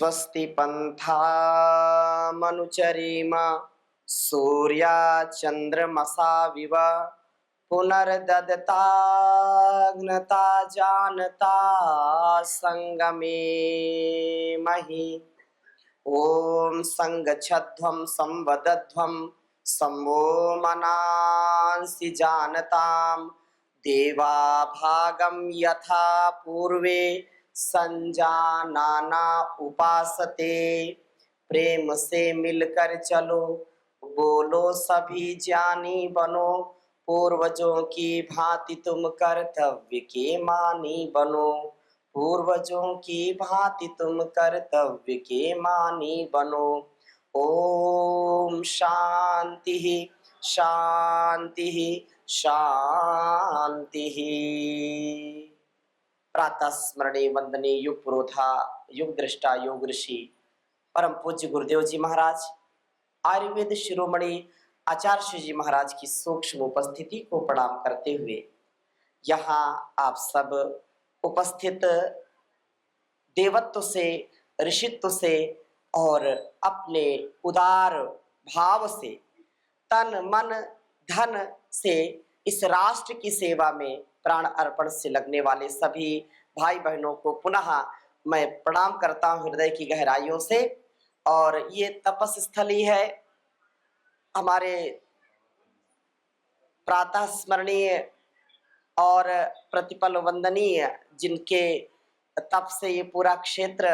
स्वस्ति पन्थामनुचरेम सूर्या चन्द्रमसा विव पुनर्ददताग्नता जानता संगमे महि। ओम संगच्छध्वं संवदध्वं सम्वो मनांसि जानताम देवा भागं यथा पूर्वे संजानाना उपासते। प्रेम से मिलकर चलो, बोलो सभी ज्ञानी बनो, पूर्वजों की भांति तुम कर्तव्य के मानी बनो। पूर्वजों की भांति तुम कर्तव्य के मानी बनो। ओम शांति शांति शांति। प्रातः स्मरणे वंदने युग पुरोधा युग दृष्टा योग ऋषि परम पूज्य गुरुदेव जी महाराज, आयुर्वेद शिरोमणि आचार्य श्री जी महाराज की सूक्ष्म उपस्थिति को प्रणाम करते हुए यहाँ आप सब उपस्थित देवत्व से, ऋषित्व से और अपने उदार भाव से, तन मन धन से इस राष्ट्र की सेवा में प्राण अर्पण से लगने वाले सभी भाई बहनों को पुनः मैं प्रणाम करता हूँ हृदय की गहराइयों से। और ये तपस्स्थली है, हमारे प्रातः स्मरणीय और प्रतिपल वंदनीय, जिनके तप से ये पूरा क्षेत्र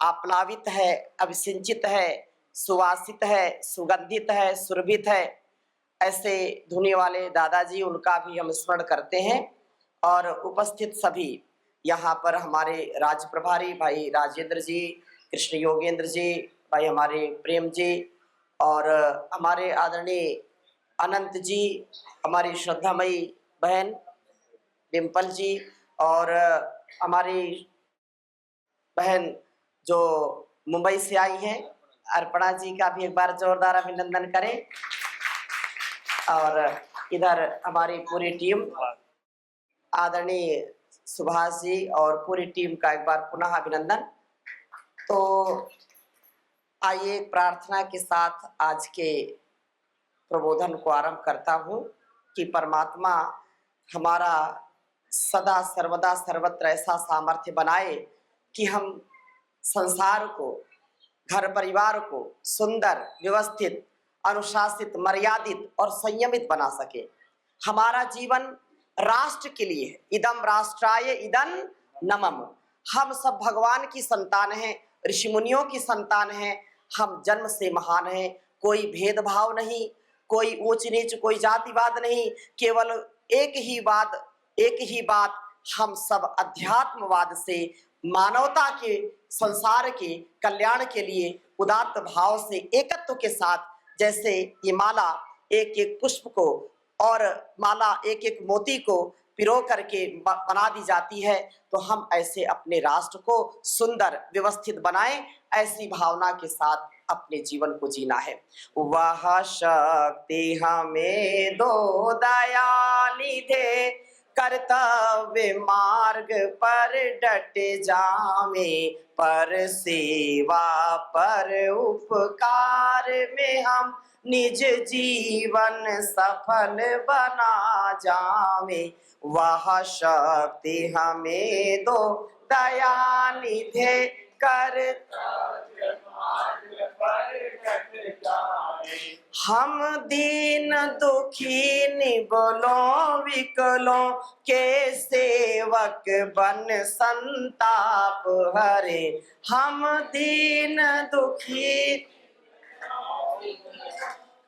आप्लावित है, अभिसिंचित है, सुवासित है, सुगंधित है, सुरभित है, ऐसे धुनी वाले दादाजी, उनका भी हम स्मरण करते हैं। और उपस्थित सभी यहाँ पर हमारे राज्य प्रभारी भाई राजेंद्र जी, कृष्ण योगेंद्र जी, भाई हमारे प्रेम जी, और हमारे आदरणीय अनंत जी, हमारी श्रद्धामयी बहन डिम्पल जी, और हमारी बहन जो मुंबई से आई हैं अर्पणा जी का भी एक बार जोरदार अभिनंदन करें। और इधर हमारी पूरी टीम, आदरणीय सुभाष जी और पूरी टीम का एक बार पुनः अभिनंदन। तो आइए प्रार्थना के साथ आज के प्रबोधन को आरंभ करता हूँ कि परमात्मा हमारा सदा सर्वदा सर्वत्र ऐसा सामर्थ्य बनाए कि हम संसार को, घर परिवार को सुंदर, व्यवस्थित, अनुशासित, मर्यादित और संयमित बना सके। हमारा जीवन राष्ट्र के लिए है। इदम राष्ट्राय इदं नमम। हम सब भगवान की संतान हैं, ऋषि मुनियों की संतान हैं। हम जन्म से महान हैं, कोई भेदभाव नहीं, कोई ऊंच नीच, कोई जातिवाद नहीं, केवल एक ही बात, हम सब अध्यात्मवाद से मानवता के, संसार के कल्याण के लिए उदात्त भाव से एकत्व के साथ, जैसे ये माला एक एक पुष्प को और माला एक एक मोती को पिरो करके बना दी जाती है, तो हम ऐसे अपने राष्ट्र को सुंदर व्यवस्थित बनाएं, ऐसी भावना के साथ अपने जीवन को जीना है। वह शक्ति हमें दो दयानिधे, कर्तव्य मार्ग पर डट जावे, पर सेवा पर उपकार में हम निज जीवन सफल बना जावे। वह शक्ति हमें दो दयानिधे, कर्तव्य मार्ग पर डट जावे। हम दीन दुखी निबलों विकलों के सेवक बन संताप हरे। हम दीन दुखी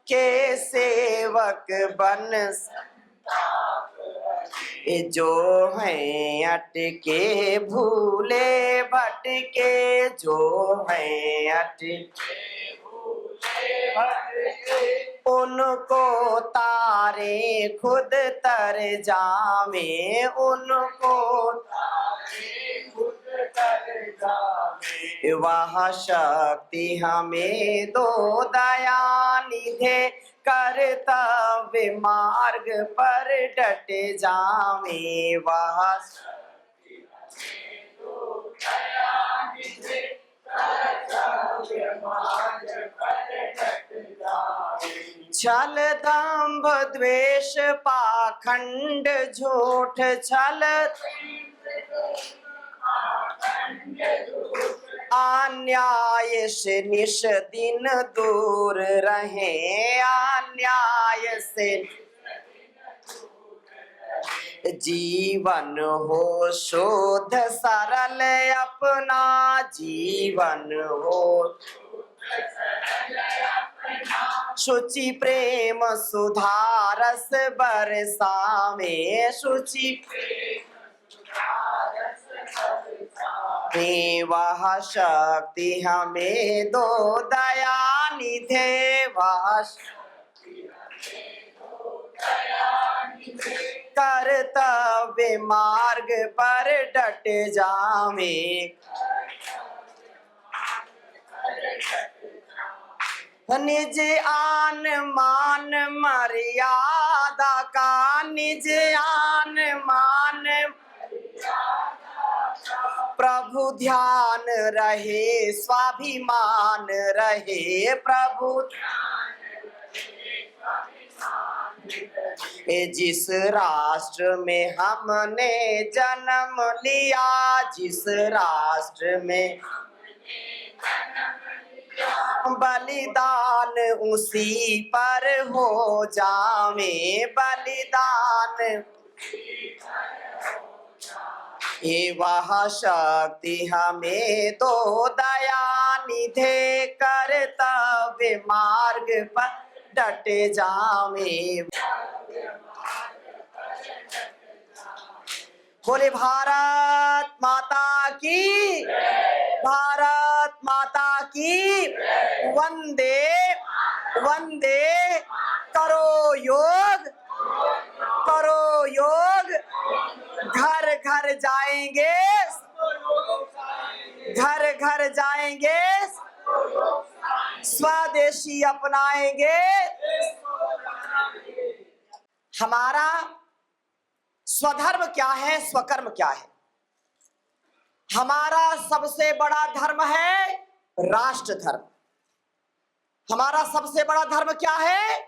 के सेवक बन जो हैं अटके भूले भटके, जो हैं अटके भूले भटके, उनको तारे खुद तर जावे, उनको तारे खुद तर जावे। वह शक्ति हमें दो दयानिधे, कर्तव्य मार्ग पर डट जावे। वह शक्ति हमें दो दयानिधे, छल दंभ द्वेष पाखंड झूठ छल अन्याय से निश दिन दूर रहे, अन्याय से जीवन हो शुद्ध सरल अपना, जीवन हो शुचि प्रेम सुधारस बरसावे, शुचि वह शक्ति हमें दो दया निधे, वह कर्तव्य मार्ग पर डट जावे, निज आन मान मर्यादा का, निज आन मान प्रभु ध्यान रहे, स्वाभिमान रहे, प्रभु जिस राष्ट्र में हमने जन्म लिया, जिस राष्ट्र में बलिदान उसी पर हो जावे, बलिदान ये वह शक्ति हमें दो दया निधे, कर्तव्य मार्ग पर डट जावे। बोले भारत माता की, भारत माता की वंदे वंदे। करो योग, करो योग, घर घर जाएंगे, घर घर जाएंगे, स्वदेशी अपनाएंगे। हमारा स्वधर्म क्या है, स्वकर्म क्या है? हमारा सबसे बड़ा धर्म है राष्ट्र धर्म। हमारा सबसे बड़ा धर्म क्या है?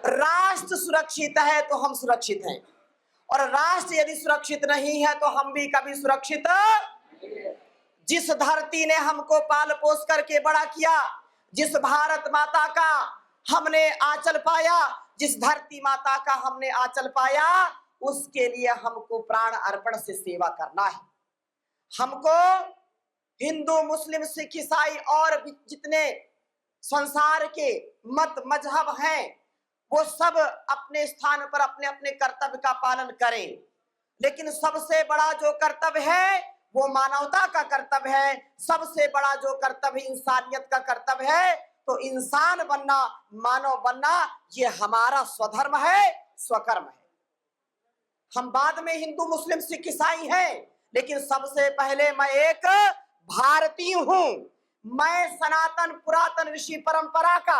राष्ट्र सुरक्षित है तो हम सुरक्षित हैं, और राष्ट्र यदि सुरक्षित नहीं है तो हम भी कभी सुरक्षित। जिस धरती ने हमको पाल पोस करके बड़ा किया, जिस भारत माता का हमने आंचल पाया, जिस धरती माता का हमने आंचल पाया, उसके लिए हमको प्राण अर्पण से सेवा करना है। हमको हिंदू मुस्लिम सिख ईसाई और जितने संसार के मत मजहब हैं, वो सब अपने स्थान पर अपने अपने कर्तव्य का पालन करें, लेकिन सबसे बड़ा जो कर्तव्य है वो मानवता का कर्तव्य है। सबसे बड़ा जो कर्तव्य इंसानियत का कर्तव्य है, तो इंसान बनना, मानव बनना, ये हमारा स्वधर्म है, स्वकर्म है। हम बाद में हिंदू मुस्लिम सिख ईसाई हैं, लेकिन सबसे पहले मैं एक भारतीय हूं। मैं सनातन पुरातन ऋषि परंपरा का,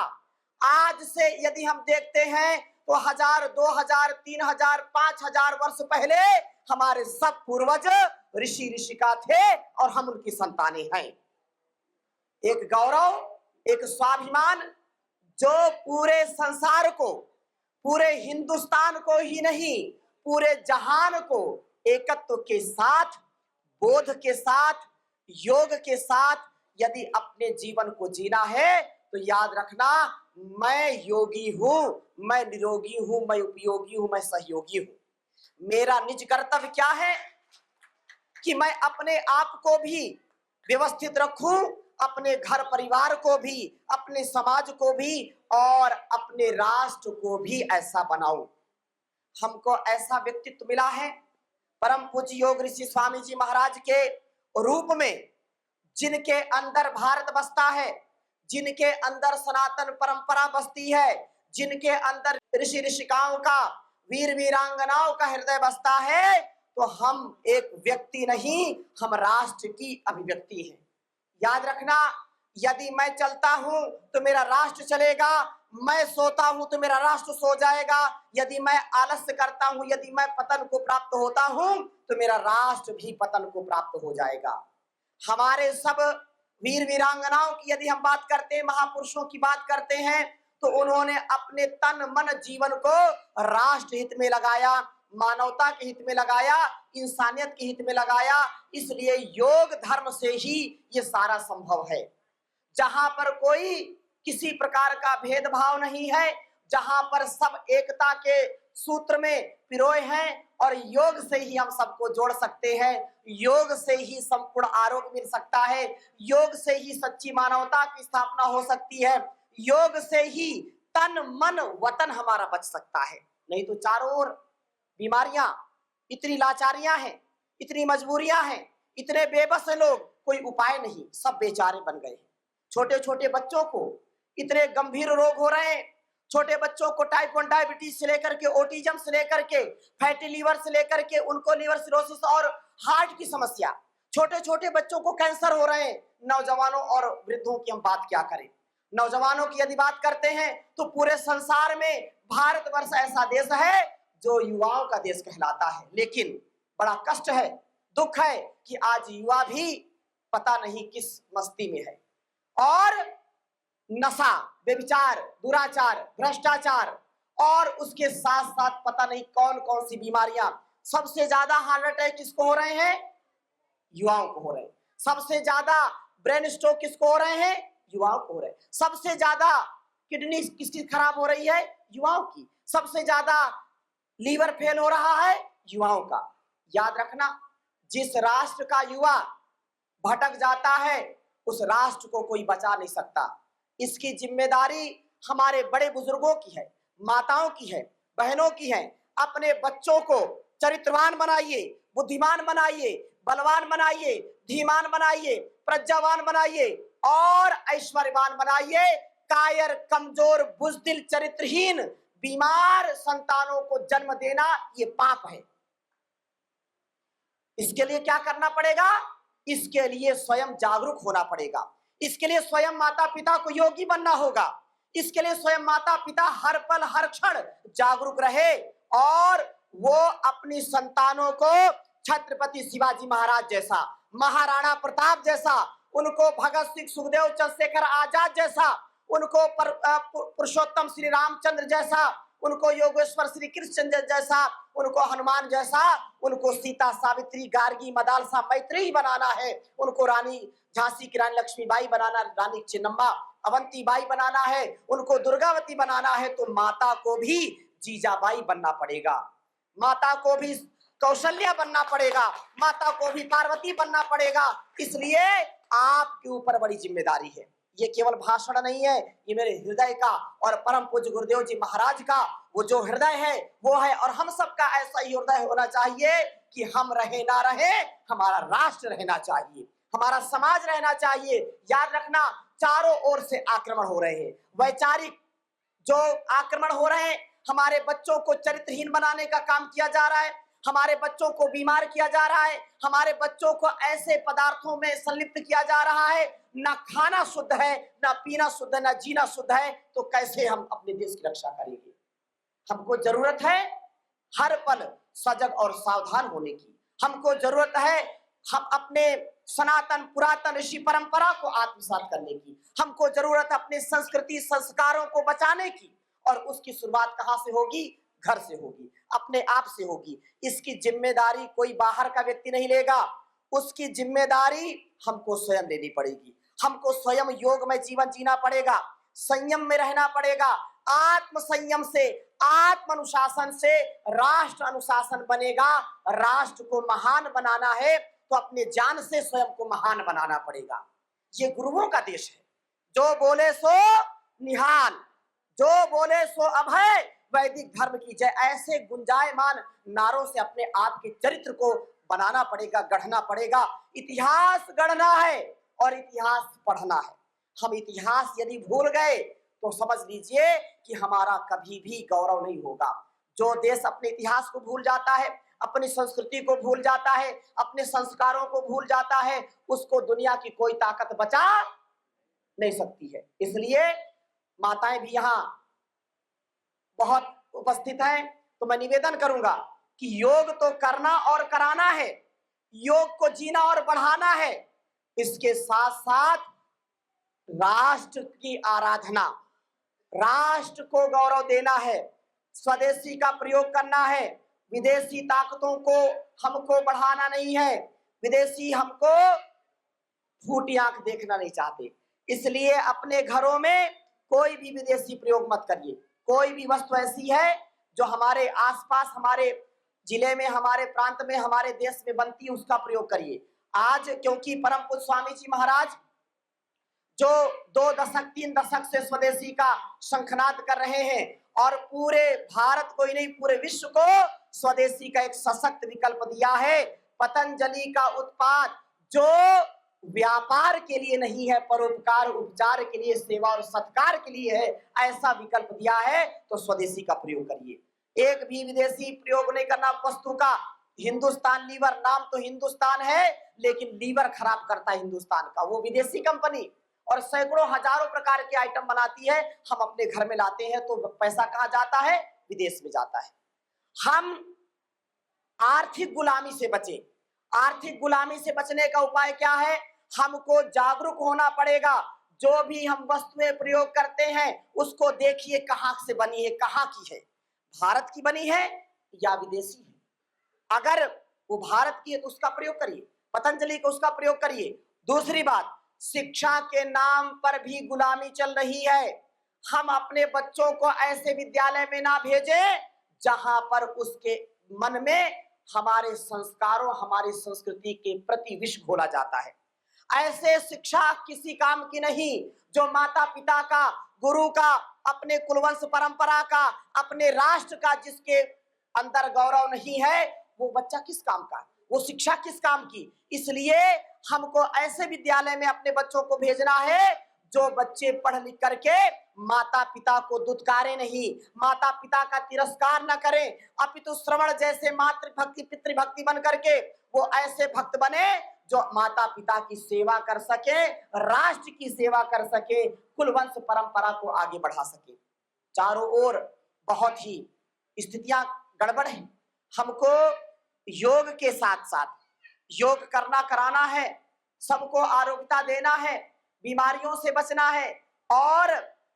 आज से यदि हम देखते हैं तो 1000, 2000, 3000, 5000 वर्ष पहले हमारे सब पूर्वज ऋषि ऋषिका थे और हम उनकी संतानें हैं। एक गौरव, एक स्वाभिमान जो पूरे संसार को, पूरे हिंदुस्तान को ही नहीं, पूरे जहान को एकत्व के साथ, बोध के साथ, योग के साथ यदि अपने जीवन को जीना है तो याद रखना, मैं योगी हूं, मैं निरोगी हूं, मैं उपयोगी हूं, मैं सहयोगी हूं। मेरा निज कर्तव्य क्या है कि मैं अपने आप को भी व्यवस्थित रखूं, अपने घर परिवार को भी, अपने समाज को भी और अपने राष्ट्र को भी ऐसा बनाऊं। हमको ऐसा व्यक्तित्व मिला है परम पूज्य योग ऋषि स्वामी जी महाराज के रूप में, जिनके अंदर भारत बसता है, जिनके अंदर सनातन परंपरा बसती है, जिनके अंदर ऋषि ऋषिकाओं का, वीर वीरांगनाओं का हृदय बसता है, तो हम एक व्यक्ति नहीं, हम राष्ट्र की अभिव्यक्ति है। याद रखना, यदि मैं चलता हूं तो मेरा राष्ट्र चलेगा, मैं सोता हूं तो मेरा राष्ट्र सो जाएगा, यदि मैं आलस्य करता हूं, यदि मैं पतन को प्राप्त होता हूं तो मेरा राष्ट्र भी पतन को प्राप्त हो जाएगा। हमारे सब वीर वीरांगनाओं की यदि हम बात करते हैं, महापुरुषों की बात करते हैं, तो उन्होंने अपने तन मन जीवन को राष्ट्र हित में लगाया, मानवता के हित में लगाया, इंसानियत के हित में लगाया। इसलिए योग धर्म से ही ये सारा संभव है, जहां पर कोई किसी प्रकार का भेदभाव नहीं है, जहां पर सब एकता के सूत्र में पिरोए हैं, और योग से ही हम सबको जोड़ सकते हैं, योग से ही संपूर्ण आरोग्य मिल सकता है, योग से ही सच्ची मानवता की स्थापना हो सकती है, योग से ही तन मन वतन हमारा बच सकता है। नहीं तो चारों ओर बीमारियां, इतनी लाचारियां हैं, इतनी मजबूरियां हैं, इतने बेबस हैं लोग, कोई उपाय नहीं, सब बेचारे बन गए हैं। छोटे छोटे बच्चों को इतने गंभीर रोग हो रहे हैं, छोटे बच्चों को टाइप 1 डायबिटीज से लेकर के ऑटिज्म से लेकर के फैटी लीवर से लेकर के उनको लिवर सिरोसिस और हार्ट की समस्या, छोटे छोटे बच्चों को कैंसर हो रहे हैं। नौजवानों और वृद्धों की हम बात क्या करें। नौजवानों की यदि बात करते हैं तो पूरे संसार में भारतवर्ष ऐसा देश है जो युवाओं का देश कहलाता है, लेकिन बड़ा कष्ट है, दुख है कि आज युवा भी पता नहीं किस मस्ती में है, और नशा, व्यभिचार, दुराचार, भ्रष्टाचार और उसके साथ साथ पता नहीं कौन कौन सी बीमारियां। सबसे ज्यादा हार्ट अटैक किसको हो रहे हैं? युवाओं को हो रहे हैं। सबसे ज्यादा ब्रेन स्ट्रोक किसको हो रहे हैं? युवाओं को हो रहे हैं। सबसे ज्यादा किडनी किसकी खराब हो रही है? युवाओं की। सबसे ज्यादा लीवर फेल हो रहा है? युवाओं का। याद रखना, जिस राष्ट्र का युवा भटक जाता है उस राष्ट्र को कोई बचा नहीं सकता। इसकी जिम्मेदारी हमारे बड़े बुजुर्गों की है, माताओं की है, बहनों की है। अपने बच्चों को चरित्रवान बनाइए, बुद्धिमान बनाइए, बलवान बनाइए, धीमान बनाइए, प्रज्ञावान बनाइए और ऐश्वर्यवान बनाइए। कायर, कमजोर, बुजदिल, चरित्रहीन, बीमार संतानों को जन्म देना ये पाप है। इसके लिए क्या करना पड़ेगा? इसके लिए स्वयं जागरूक होना पड़ेगा। इसके लिए स्वयं माता पिता को योगी बनना होगा। इसके लिए स्वयं माता पिता हर पल हर क्षण जागरूक रहे और वो अपनी संतानों को छत्रपति शिवाजी महाराज जैसा, महाराणा प्रताप जैसा, उनको भगत सिंह, सुखदेव, चंद्रशेखर आजाद जैसा, उनको पुरुषोत्तम श्री रामचंद्र जैसा, उनको योगेश्वर श्री कृष्ण जैसा, उनको हनुमान जैसा, उनको सीता, सावित्री, गार्गी, मदालसा, मैत्रेयी बनाना है। उनको रानी झांसी की रानी लक्ष्मीबाई बनाना, रानी चिन्नम्मा, अवंतीबाई बनाना है, उनको दुर्गावती बनाना है, तो माता को भी जीजाबाई बनना पड़ेगा, माता को भी कौशल्या बनना पड़ेगा, माता को भी पार्वती बनना पड़ेगा। इसलिए आपके ऊपर बड़ी जिम्मेदारी है। ये केवल भाषण नहीं है, ये मेरे हृदय का और परम पूज्य गुरुदेव जी महाराज का वो जो हृदय है वो है, और हम सबका ऐसा ही हृदय होना चाहिए कि हम रहे ना रहे, हमारा राष्ट्र रहना चाहिए, हमारा समाज रहना चाहिए। याद रखना, चारों ओर से आक्रमण हो रहे हैं, वैचारिक जो आक्रमण हो रहे हैं, हमारे बच्चों को चरित्रहीन बनाने का काम किया जा रहा है, हमारे बच्चों को बीमार किया जा रहा है, हमारे बच्चों को ऐसे पदार्थों में संलिप्त किया जा रहा है, ना खाना शुद्ध है, ना पीना शुद्ध है, ना जीना शुद्ध है, तो कैसे हम अपने देश की रक्षा करेंगे? हमको जरूरत है हर पल सजग और सावधान होने की। हमको जरूरत है हम अपने सनातन पुरातन ऋषि परंपरा को आत्मसात करने की। हमको जरूरत है अपने संस्कृति संस्कारों को बचाने की, और उसकी शुरुआत कहां से होगी? घर से होगी, अपने आप से होगी। इसकी जिम्मेदारी कोई बाहर का व्यक्ति नहीं लेगा, उसकी जिम्मेदारी हमको स्वयं लेनी पड़ेगी। हमको स्वयं योग में जीवन जीना पड़ेगा, संयम में रहना पड़ेगा। आत्म संयम से, आत्म अनुशासन से राष्ट्र अनुशासन बनेगा। राष्ट्र को महान बनाना है तो अपने जान से स्वयं को महान बनाना पड़ेगा। ये गुरुओं का देश है। जो बोले सो निहाल, जो बोले सो अभय, वैदिक धर्म की जय, ऐसे गुंजायमान नारों से अपने आप के चरित्र को बनाना पड़ेगा, गढ़ना पड़ेगा। इतिहास गढ़ना है और इतिहास पढ़ना है। हम इतिहास यदि भूल गए तो समझ लीजिए कि हमारा कभी भी गौरव नहीं होगा। जो देश अपने इतिहास को भूल जाता है, अपनी संस्कृति को भूल जाता है, अपने संस्कारों को भूल जाता है, उसको दुनिया की कोई ताकत बचा नहीं सकती है। इसलिए माताएं भी यहाँ बहुत उपस्थित हैं, तो मैं निवेदन करूंगा कि योग तो करना और कराना है, योग को जीना और बढ़ाना है। इसके साथ साथ राष्ट्र की आराधना, राष्ट्र को गौरव देना है, स्वदेशी का प्रयोग करना है, विदेशी ताकतों को हमको बढ़ाना नहीं है, विदेशी हमको फूटी आंख देखना नहीं चाहते। इसलिए अपने घरों में कोई भी विदेशी प्रयोग मत करिए। कोई भी वस्तु ऐसी है जो हमारे आसपास, हमारे जिले में, हमारे प्रांत में, हमारे देश में बनती है, उसका प्रयोग करिए। आज क्योंकि परम पूज्य स्वामी जी महाराज जो 2 दशक 3 दशक से स्वदेशी का शंखनाद कर रहे हैं और पूरे भारत को ही नहीं पूरे विश्व को स्वदेशी का एक सशक्त विकल्प दिया है। पतंजलि का उत्पाद जो व्यापार के लिए नहीं है, परोपकार उपचार के लिए, सेवा और सत्कार के लिए है, ऐसा विकल्प दिया है, तो स्वदेशी का प्रयोग करिए। एक भी विदेशी प्रयोग नहीं करना वस्तु का। हिंदुस्तान लीवर, नाम तो हिंदुस्तान है लेकिन लीवर खराब करता है हिंदुस्तान का वो विदेशी कंपनी, और सैकड़ों हजारों प्रकार के आइटम बनाती है। हम अपने घर में लाते हैं तो पैसा कहां जाता है? विदेश में जाता है। हम आर्थिक गुलामी से बचें। आर्थिक गुलामी से बचने का उपाय क्या है? हमको जागरूक होना पड़ेगा। जो भी हम वस्तुएं प्रयोग करते हैं उसको देखिए कहां से बनी है, कहां की है, भारत की बनी है या विदेशी है। अगर वो भारत की है तो उसका प्रयोग करिए, पतंजलि का उसका प्रयोग करिए। दूसरी बात, शिक्षा के नाम पर भी गुलामी चल रही है। हम अपने बच्चों को ऐसे विद्यालय में ना भेजें जहां पर उसके मन में हमारे संस्कारों, हमारी संस्कृति के प्रति विष घोला जाता है। ऐसे शिक्षा किसी काम की नहीं। जो माता पिता का, गुरु का, अपने कुलवंश परंपरा का, अपने राष्ट्र का जिसके अंदर गौरव नहीं है, वो बच्चा किस काम का, वो शिक्षा किस काम की। इसलिए हमको ऐसे विद्यालय में अपने बच्चों को भेजना है जो बच्चे पढ़ लिख करके माता पिता को दुत्कारे नहीं, माता पिता का तिरस्कार न करें, अपितु श्रवण जैसे मातृभक्ति पितृभक्ति बन करके वो ऐसे भक्त बने जो माता पिता की सेवा कर सके, राष्ट्र की सेवा कर सके, कुलवंश परंपरा को आगे बढ़ा सके। चारों ओर बहुत ही स्थितियां गड़बड़ है। हमको योग के साथ साथ योग करना कराना है, सबको आरोग्यता देना है, बीमारियों से बचना है और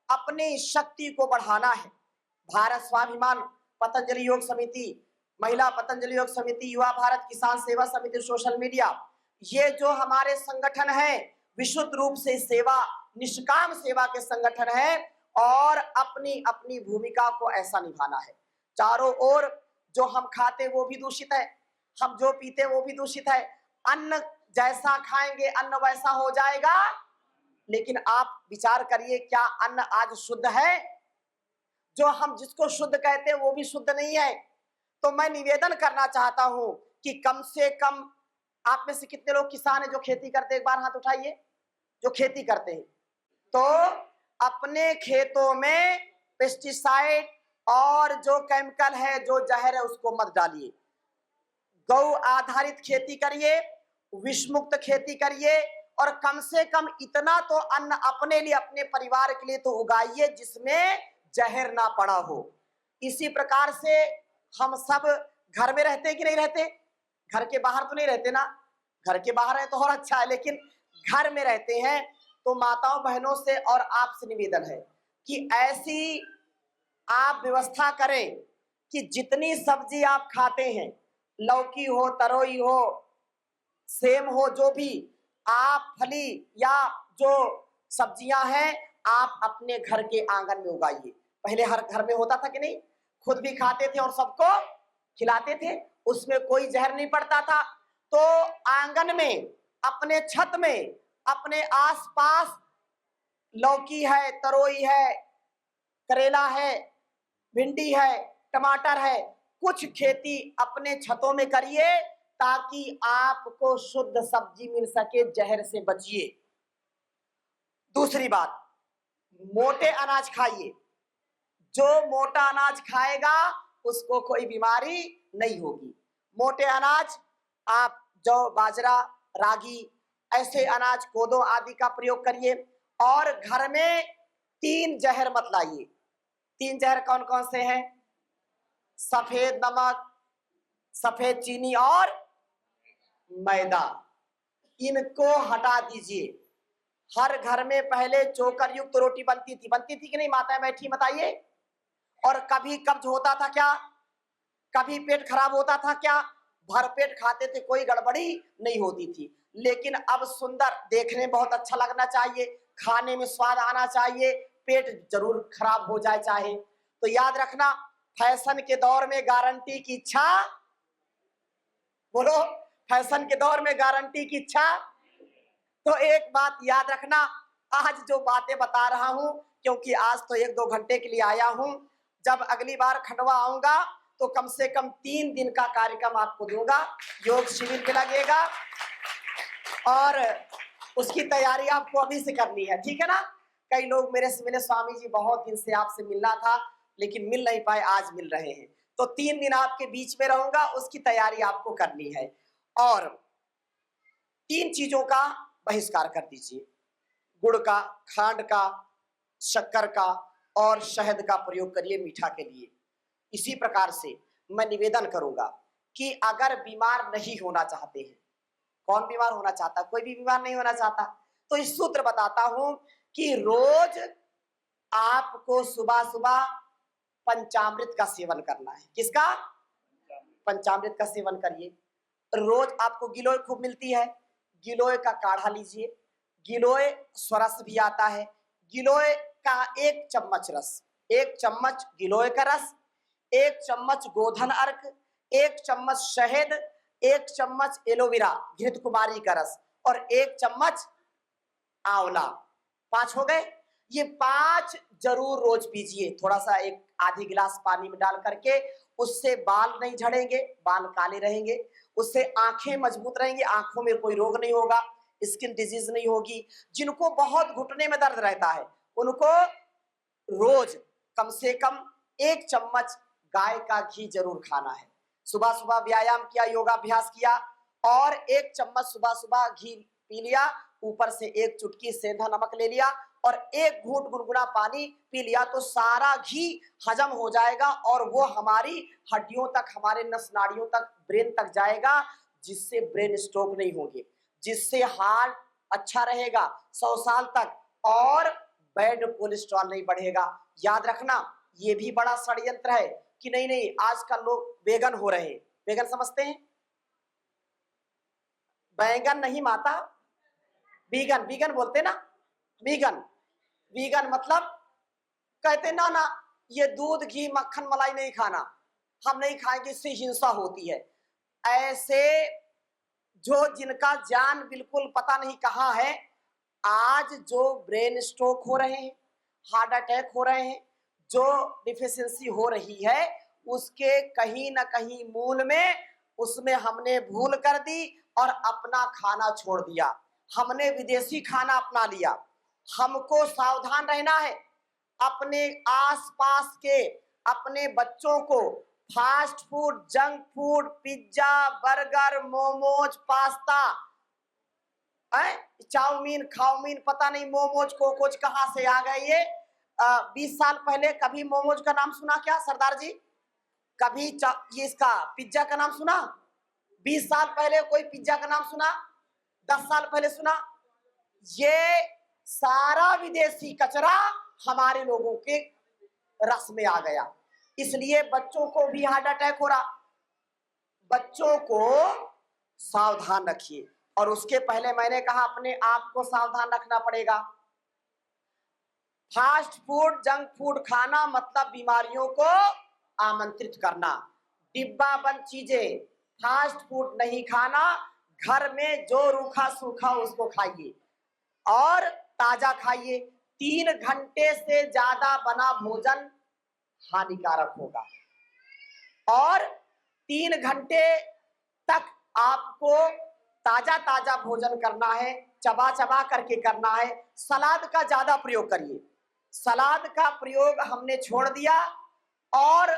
अपनी शक्ति को बढ़ाना है। भारत स्वाभिमान, पतंजलि योग समिति, महिला पतंजलि योग समिति, युवा भारत किसान सेवा समिति, सोशल मीडिया, ये जो हमारे संगठन है विशुद्ध रूप से सेवा, निष्काम सेवा के संगठन है और अपनी अपनी भूमिका को ऐसा निभाना है। चारों ओर जो हम खाते वो भी दूषित है, हम जो पीते वो भी दूषित है। अन्न जैसा खाएंगे अन्न वैसा हो जाएगा। लेकिन आप विचार करिए, क्या अन्न आज शुद्ध है? जो हम जिसको शुद्ध कहते हैं वो भी शुद्ध नहीं है। तो मैं निवेदन करना चाहता हूं कि कम से कम, आप में से कितने लोग किसान हैं जो खेती करते हैं? एक बार हाथ उठाइए जो खेती करते हैं। तो अपने खेतों में पेस्टिसाइड और जो केमिकल है, जो जहर है, उसको मत डालिए। गौ आधारित खेती करिए, विषमुक्त खेती करिए और कम से कम इतना तो अन्न अपने लिए, अपने परिवार के लिए तो उगाइए जिसमें जहर ना पड़ा हो। इसी प्रकार से हम सब घर में रहते कि नहीं रहते? घर के बाहर तो नहीं रहते ना। घर के बाहर है तो और अच्छा है, लेकिन घर में रहते हैं तो माताओं बहनों से और आपसे निवेदन है कि ऐसी आप व्यवस्था करें कि जितनी सब्जी आप खाते हैं, लौकी हो, तरोई हो, सेम हो, जो भी आप फली या जो सब्जियां हैं आप अपने घर के आंगन में उगाइए। पहले हर घर में होता था कि नहीं? खुद भी खाते थे और सबको खिलाते थे, उसमें कोई जहर नहीं पड़ता था। तो आंगन में, अपने छत में, अपने आसपास लौकी है, तरोई है, करेला है, भिंडी है, टमाटर है, कुछ खेती अपने छतों में करिए ताकि आपको शुद्ध सब्जी मिल सके, जहर से बचिए। दूसरी बात, मोटे अनाज खाइए। जो मोटा अनाज खाएगा उसको कोई बीमारी नहीं होगी। मोटे अनाज आप जौ, बाजरा, रागी, ऐसे अनाज, कोदो आदि का प्रयोग करिए। और घर में 3 जहर मत लाइए। 3 जहर कौन कौन से हैं? सफेद नमक, सफेद चीनी और मैदा। इनको हटा दीजिए। हर घर में पहले चोकर युक्त रोटी बनती थी कि नहीं? माताएं बैठी बताइए। और कभी कब्ज होता था क्या? कभी पेट खराब होता था क्या? भरपेट खाते थे, कोई गड़बड़ी नहीं होती थी। लेकिन अब सुंदर, देखने में बहुत अच्छा लगना चाहिए, खाने में स्वाद आना चाहिए, पेट जरूर खराब हो जाए चाहे। तो याद रखना, फैशन के दौर में गारंटी की इच्छा, बोलो, फैशन के दौर में गारंटी की इच्छा। तो एक बात याद रखना, आज जो बातें बता रहा हूं, क्योंकि आज तो 1-2 घंटे के लिए आया हूं, जब अगली बार खंडवा आऊंगा तो कम से कम 3 दिन का कार्यक्रम आपको दूंगा, योग शिविर भी लगेगा और उसकी तैयारी आपको अभी से करनी है, ठीक है ना? कई लोग मेरे से मिले, स्वामी जी बहुत दिन से आपसे मिलना था लेकिन मिल नहीं पाए, आज मिल रहे हैं। तो 3 दिन आपके बीच में रहूंगा, उसकी तैयारी आपको करनी है। और 3 चीजों का बहिष्कार कर दीजिए, गुड़ का, खांड का, शक्कर का और शहद का प्रयोग करिए मीठा के लिए। इसी प्रकार से मैं निवेदन करूंगा कि अगर बीमार नहीं होना चाहते हैं, कौन बीमार होना चाहता? कोई भी बीमार नहीं होना चाहता। तो इस सूत्र बताता हूं कि रोज आपको सुबह सुबह पंचामृत का सेवन करना है। किसका? पंचामृत का सेवन करिए। रोज आपको गिलोय खूब मिलती है, गिलोय का काढ़ा लीजिए। गिलोय स्वरस भी आता है, गिलोय का 1 चम्मच रस, 1 चम्मच गिलोय का रस, 1 चम्मच गोधन अर्क, 1 चम्मच शहद, 1 चम्मच एलोवेरा घृत कुमारी का रस और 1 चम्मच आंवला। 5 हो गए। ये 5 जरूर रोज पीजिए, थोड़ा सा 1 आधी गिलास पानी में डाल करके। उससे बाल नहीं झड़ेंगे, बाल काले रहेंगे, उससे आंखें मजबूत रहेंगी, आंखों में कोई रोग नहीं होगा, स्किन डिजीज नहीं होगी। जिनको बहुत घुटने में दर्द रहता है उनको रोज कम से कम 1 चम्मच गाय का घी जरूर खाना है। सुबह सुबह व्यायाम किया, योगाभ्यास किया और 1 चम्मच सुबह सुबह घी पी लिया, ऊपर से 1 चुटकी सेंधा नमक ले लिया और 1 घूंट गुनगुना पानी पी लिया, तो सारा घी हजम हो जाएगा और वो हमारी हड्डियों तक, हमारे नस नाड़ियों तक, ब्रेन तक जाएगा, जिससे ब्रेन स्ट्रोक नहीं होगी, जिससे हार्ट अच्छा रहेगा 100 साल तक और बैड कोलेस्ट्रॉल नहीं बढ़ेगा। याद रखना, ये भी बड़ा षड्यंत्र है कि नहीं नहीं आजकल लोग वेगन हो रहे हैं। वेगन समझते हैं? बैंगन नहीं माता, वीगन, वीगन बोलते ना, वीगन। वीगन मतलब कहते ना ना ये दूध घी मक्खन मलाई नहीं खाना, हम नहीं खाएंगे, इससे हिंसा होती है। ऐसे जो जिनका जान बिल्कुल पता नहीं कहाँ है, आज जो ब्रेन स्ट्रोक हो रहे हैं, हार्ट अटैक हो रहे हैं, जो डिफिशियंसी हो रही है, उसके कहीं ना कहीं मूल में उसमें हमने भूल कर दी और अपना खाना छोड़ दिया, हमने विदेशी खाना अपना लिया। हमको सावधान रहना है, अपने आसपास के अपने बच्चों को fast food, junk food, pizza, burger, momos, pasta, chowmein, खाउमीन, पता नहीं मोमोज कोकोज कहां से आ गए ये। 20 साल पहले कभी मोमोज का नाम सुना क्या सरदार जी? कभी ये इसका पिज्जा का नाम सुना? 20 साल पहले कोई पिज्जा का नाम सुना? 10 साल पहले सुना? ये सारा विदेशी कचरा हमारे लोगों के रस में आ गया, इसलिए बच्चों को भी हार्ट अटैक हो रहा। बच्चों को सावधान रखिए और उसके पहले मैंने कहा अपने आप को सावधान रखना पड़ेगा। फास्ट फूड, जंक फूड खाना मतलब बीमारियों को आमंत्रित करना। डिब्बा बंद चीजें, फास्ट फूड नहीं खाना, घर में जो रूखा सूखा उसको खाइए और ताजा खाइए। 3 घंटे से ज्यादा बना भोजन हानिकारक होगा और 3 घंटे तक आपको ताजा ताजा भोजन करना है, चबा चबा करके करना है। सलाद का ज्यादा प्रयोग करिए, सलाद का प्रयोग हमने छोड़ दिया और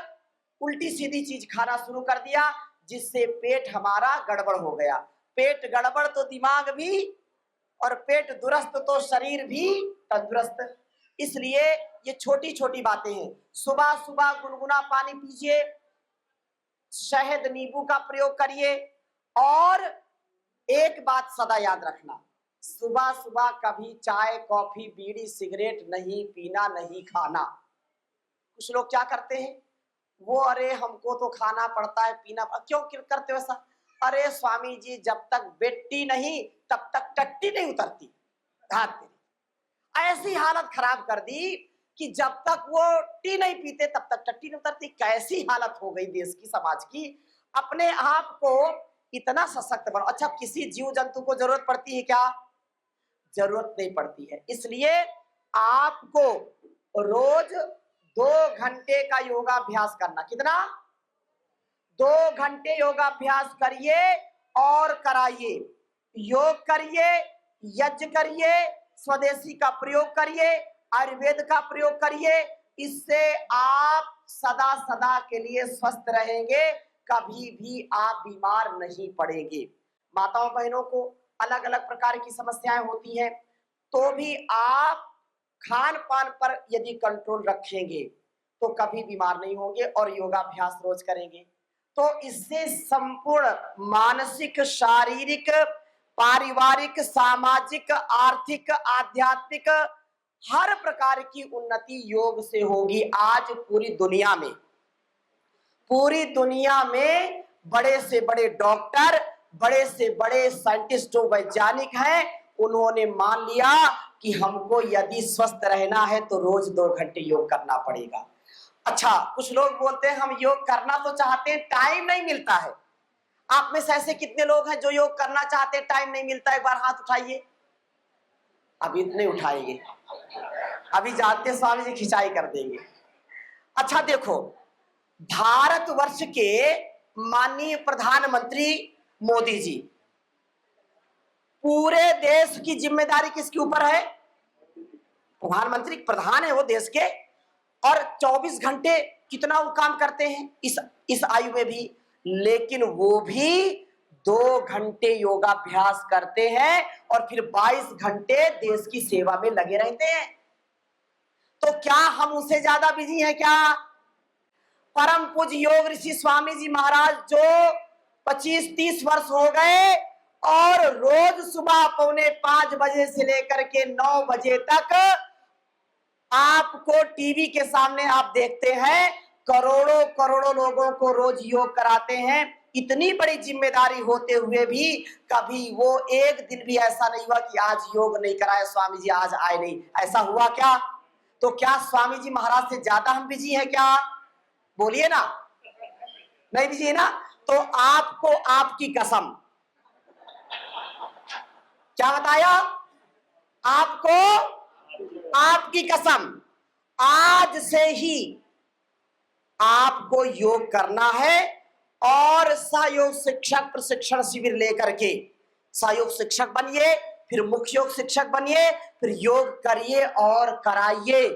उल्टी सीधी चीज खाना शुरू कर दिया, जिससे पेट हमारा गड़बड़ हो गया। पेट गड़बड़ तो दिमाग भी, और पेट दुरुस्त तो शरीर भी तंदुरुस्त। इसलिए ये छोटी छोटी बातें हैं। सुबह सुबह गुनगुना पानी पीजिए, शहद नींबू का प्रयोग करिए और एक बात सदा याद रखना, सुबह सुबह कभी चाय कॉफी बीड़ी सिगरेट नहीं पीना, नहीं खाना। कुछ लोग क्या करते हैं, वो अरे हमको तो खाना पड़ता है पीना क्यों करते हो ऐसा? अरे स्वामी जी जब तक बेटी नहीं तब तक टट्टी नहीं उतरती। हाथ तेरी ऐसी हालत खराब कर दी कि जब तक वो टी नहीं पीते तब तक टट्टी नहीं उतरती। कैसी हालत हो गई देश की, समाज की। अपने आप को इतना सशक्त बनो। अच्छा, किसी जीव जंतु को जरूरत पड़ती है क्या? जरूरत नहीं पड़ती है। इसलिए आपको रोज 2 घंटे का योगाभ्यास करना। कितना? 2 घंटे योगाभ्यास करिए और कराइए। योग करिए, यज्ञ करिए, स्वदेशी का प्रयोग करिए, आयुर्वेद का प्रयोग करिए। इससे आप सदा सदा के लिए स्वस्थ रहेंगे, कभी भी आप बीमार नहीं पड़ेंगे। माताओं बहनों को अलग अलग प्रकार की समस्याएं होती हैं, तो भी आप खान पान पर यदि कंट्रोल रखेंगे तो कभी बीमार नहीं होंगे और योगाभ्यास रोज करेंगे तो इससे संपूर्ण मानसिक, शारीरिक, पारिवारिक, सामाजिक, आर्थिक, आध्यात्मिक हर प्रकार की उन्नति योग से होगी। आज पूरी दुनिया में बड़े से बड़े डॉक्टर, बड़े से बड़े साइंटिस्ट जो वैज्ञानिक हैं, उन्होंने मान लिया कि हमको यदि स्वस्थ रहना है तो रोज 2 घंटे योग करना पड़ेगा। अच्छा, कुछ लोग बोलते हैं हम योग करना तो चाहते हैं, टाइम नहीं मिलता है। आप में से ऐसे कितने लोग हैं जो योग करना चाहते हैं, टाइम नहीं मिलता? एक बार हाथ उठाइए। अभी नहीं उठाएंगे, अभी जाते स्वामी जी खिंचाई कर देंगे। अच्छा देखो, भारतवर्ष के माननीय प्रधानमंत्री मोदी जी, पूरे देश की जिम्मेदारी किसके ऊपर है? प्रधानमंत्री प्रधान है वो देश के, और 24 घंटे कितना वो काम करते हैं इस आयु में भी, लेकिन वो भी 2 घंटे योगाभ्यास करते हैं और फिर 22 घंटे देश की सेवा में लगे रहते हैं। तो क्या हम उससे ज्यादा बिजी हैं क्या? परम पूज्य योग ऋषि स्वामी जी महाराज जो 25-30 वर्ष हो गए और रोज सुबह 4:45 बजे से लेकर के 9 बजे तक आपको टीवी के सामने आप देखते हैं, करोड़ों करोड़ों लोगों को रोज योग कराते हैं। इतनी बड़ी जिम्मेदारी होते हुए भी कभी वो एक दिन भी ऐसा नहीं हुआ कि आज योग नहीं कराया स्वामी जी, आज आए नहीं। ऐसा हुआ क्या? तो क्या स्वामी जी महाराज से ज्यादा हम बिजी हैं क्या? बोलिए ना, नहीं बिजी है ना? तो आपको आपकी कसम, क्या बताया आपको? आपकी कसम, आज से ही आपको योग करना है और सहयोग शिक्षक प्रशिक्षण शिविर लेकर के सहयोग शिक्षक बनिए, फिर मुख्य योग शिक्षक बनिए, फिर योग करिए और कराइए।